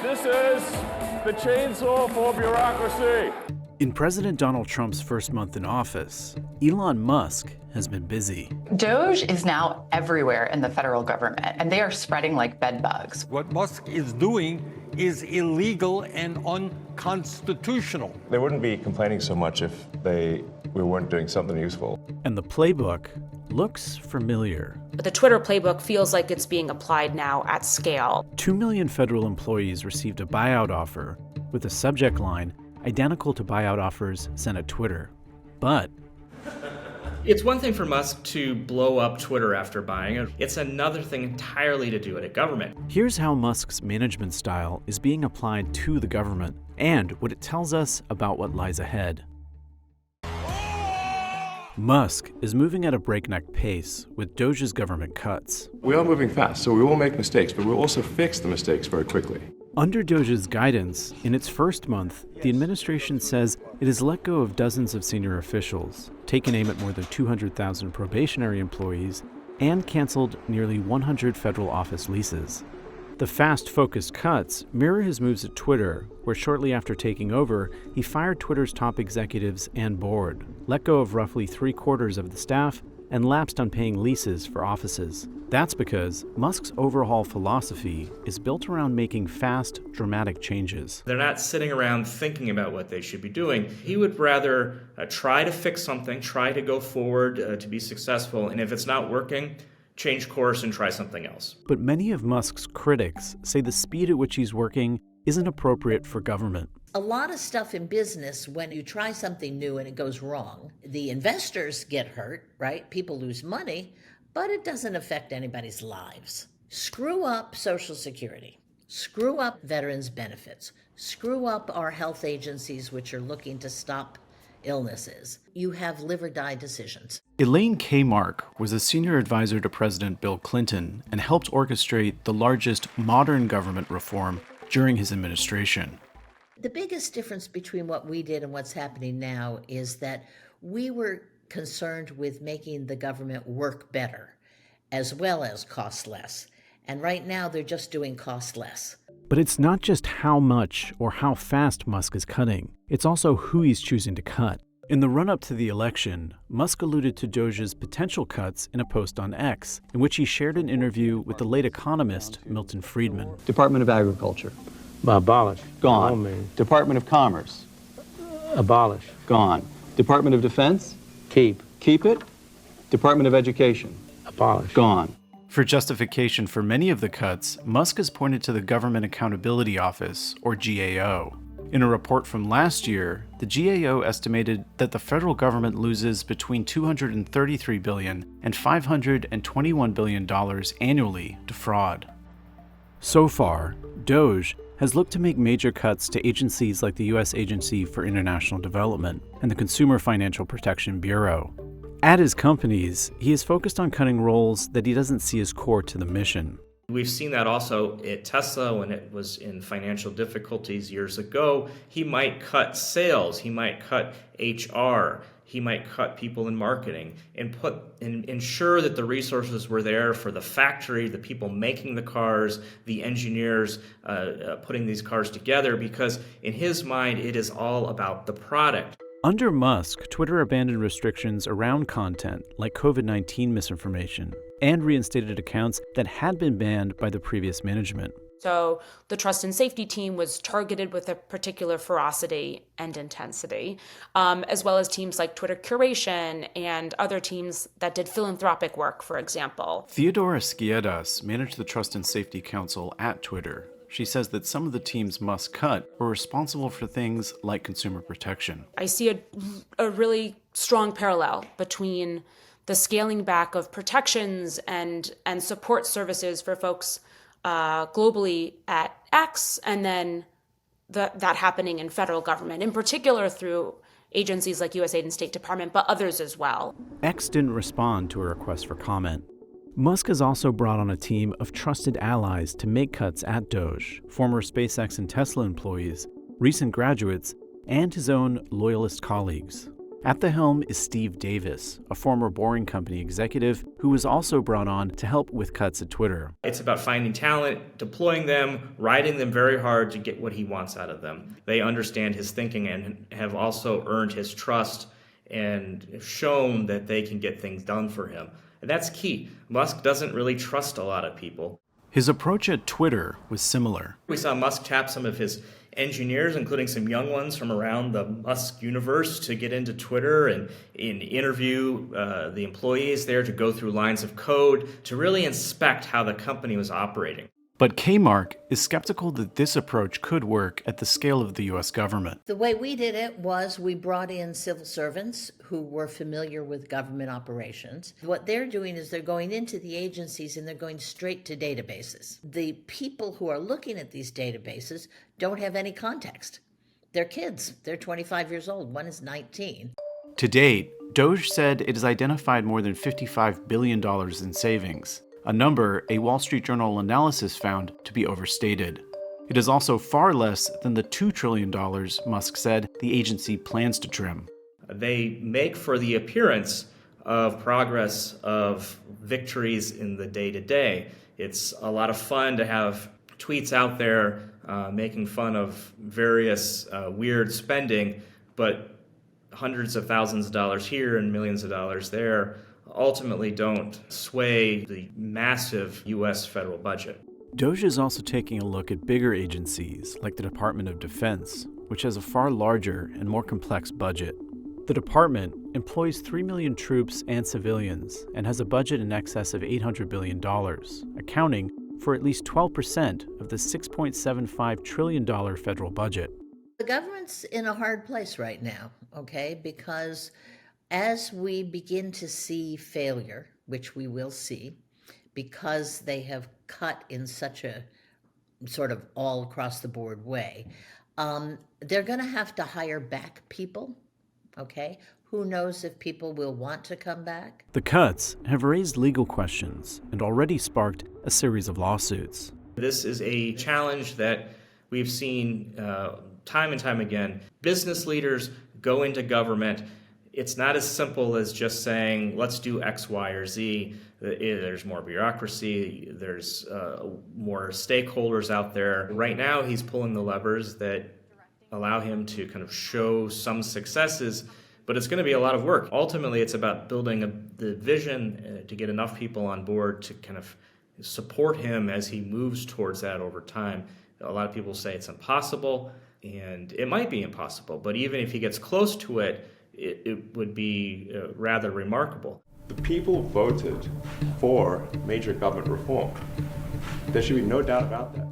This is the chainsaw for bureaucracy. In President Donald Trump's first month in office, Elon Musk has been busy. DOGE is now everywhere in the federal government, and they are spreading like bed bugs. What Musk is doing is illegal and unconstitutional. They wouldn't be complaining so much if we weren't doing something useful. And the playbook looks familiar. But the Twitter playbook feels like it's being applied now at scale. 2 million federal employees received a buyout offer with a subject line identical to buyout offers sent at Twitter. But it's one thing for Musk to blow up Twitter after buying it. It's another thing entirely to do it at government. Here's how Musk's management style is being applied to the government and what it tells us about what lies ahead. Musk is moving at a breakneck pace with DOGE's government cuts. We are moving fast, so we will make mistakes, but we'll also fix the mistakes very quickly. Under DOGE's guidance, in its first month, the administration says it has let go of dozens of senior officials, taken aim at more than 200,000 probationary employees, and canceled nearly 100 federal office leases. The fast-focused cuts mirror his moves at Twitter, where shortly after taking over, he fired Twitter's top executives and board, let go of roughly 3/4 of the staff, and lapsed on paying leases for offices. That's because Musk's overhaul philosophy is built around making fast, dramatic changes. They're not sitting around thinking about what they should be doing. He would rather try to fix something, try to go forward to be successful, and if it's not working, change course and try something else. But many of Musk's critics say the speed at which he's working isn't appropriate for government. A lot of stuff in business, when you try something new and it goes wrong, the investors get hurt, right? People lose money, but it doesn't affect anybody's lives. Screw up Social Security, screw up veterans' benefits, screw up our health agencies, which are looking to stop illnesses. You have live or die decisions. Elaine Kmark was a senior advisor to President Bill Clinton and helped orchestrate the largest modern government reform during his administration. The biggest difference between what we did and what's happening now is that we were concerned with making the government work better as well as cost less. And right now they're just doing cost less. But it's not just how much or how fast Musk is cutting. It's also who he's choosing to cut. In the run-up to the election, Musk alluded to DOGE's potential cuts in a post on X, in which he shared an interview with the late economist Milton Friedman. Department of Agriculture. Abolish. Gone. Oh, Department of Commerce. Abolish. Gone. Department of Defense. Keep. Keep it. Department of Education. Abolish. Gone. For justification for many of the cuts, Musk has pointed to the Government Accountability Office, or GAO. In a report from last year, the GAO estimated that the federal government loses between $233 billion and $521 billion annually to fraud. So far, DOGE has looked to make major cuts to agencies like the U.S. Agency for International Development and the Consumer Financial Protection Bureau. At his companies, he is focused on cutting roles that he doesn't see as core to the mission. We've seen that also at Tesla when it was in financial difficulties years ago. He might cut sales, he might cut HR, he might cut people in marketing and ensure that the resources were there for the factory, the people making the cars, the engineers putting these cars together, because in his mind, it is all about the product. Under Musk, Twitter abandoned restrictions around content like COVID-19 misinformation and reinstated accounts that had been banned by the previous management. So the trust and safety team was targeted with a particular ferocity and intensity, as well as teams like Twitter Curation and other teams that did philanthropic work, for example. Theodora Skiedas managed the Trust and Safety Council at Twitter. She says that some of the teams Musk cut were responsible for things like consumer protection. I see a really strong parallel between the scaling back of protections and support services for folks globally at X, and then that happening in federal government, in particular through agencies like USAID and State Department, but others as well. X didn't respond to a request for comment. Musk has also brought on a team of trusted allies to make cuts at DOGE, former SpaceX and Tesla employees, recent graduates, and his own loyalist colleagues. At the helm is Steve Davis, a former Boring Company executive who was also brought on to help with cuts at Twitter. It's about finding talent, deploying them, riding them very hard to get what he wants out of them. They understand his thinking and have also earned his trust and shown that they can get things done for him. And that's key. Musk doesn't really trust a lot of people. His approach at Twitter was similar. We saw Musk tap some of his engineers, including some young ones from around the Musk universe, to get into Twitter and interview the employees there, to go through lines of code, to really inspect how the company was operating. But Kmark is skeptical that this approach could work at the scale of the U.S. government. The way we did it was we brought in civil servants who were familiar with government operations. What they're doing is they're going into the agencies and they're going straight to databases. The people who are looking at these databases don't have any context. They're kids. They're 25 years old. One is 19. To date, DOGE said it has identified more than $55 billion in savings, a number a Wall Street Journal analysis found to be overstated. It is also far less than the $2 trillion Musk said the agency plans to trim. They make for the appearance of progress, of victories in the day-to-day. It's a lot of fun to have tweets out there making fun of various weird spending, but hundreds of thousands of dollars here and millions of dollars there ultimately don't sway the massive U.S. federal budget. DOGE is also taking a look at bigger agencies like the Department of Defense, which has a far larger and more complex budget. The department employs 3 million troops and civilians and has a budget in excess of $800 billion, accounting for at least 12% of the $6.75 trillion federal budget. The government's in a hard place right now, okay, because as we begin to see failure, which we will see, because they have cut in such a sort of all across the board way, they're going to have to hire back people, okay? Who knows if people will want to come back? The cuts have raised legal questions and already sparked a series of lawsuits. This is a challenge that we've seen time and time again. Business leaders go into government. It's not as simple as just saying, let's do X, Y, or Z. There's more bureaucracy. There's more stakeholders out there. Right now, he's pulling the levers that allow him to kind of show some successes, but it's going to be a lot of work. Ultimately, it's about building the vision to get enough people on board to kind of support him as he moves towards that over time. A lot of people say it's impossible, and it might be impossible, but even if he gets close to it, it would be rather remarkable. The people voted for major government reform. There should be no doubt about that.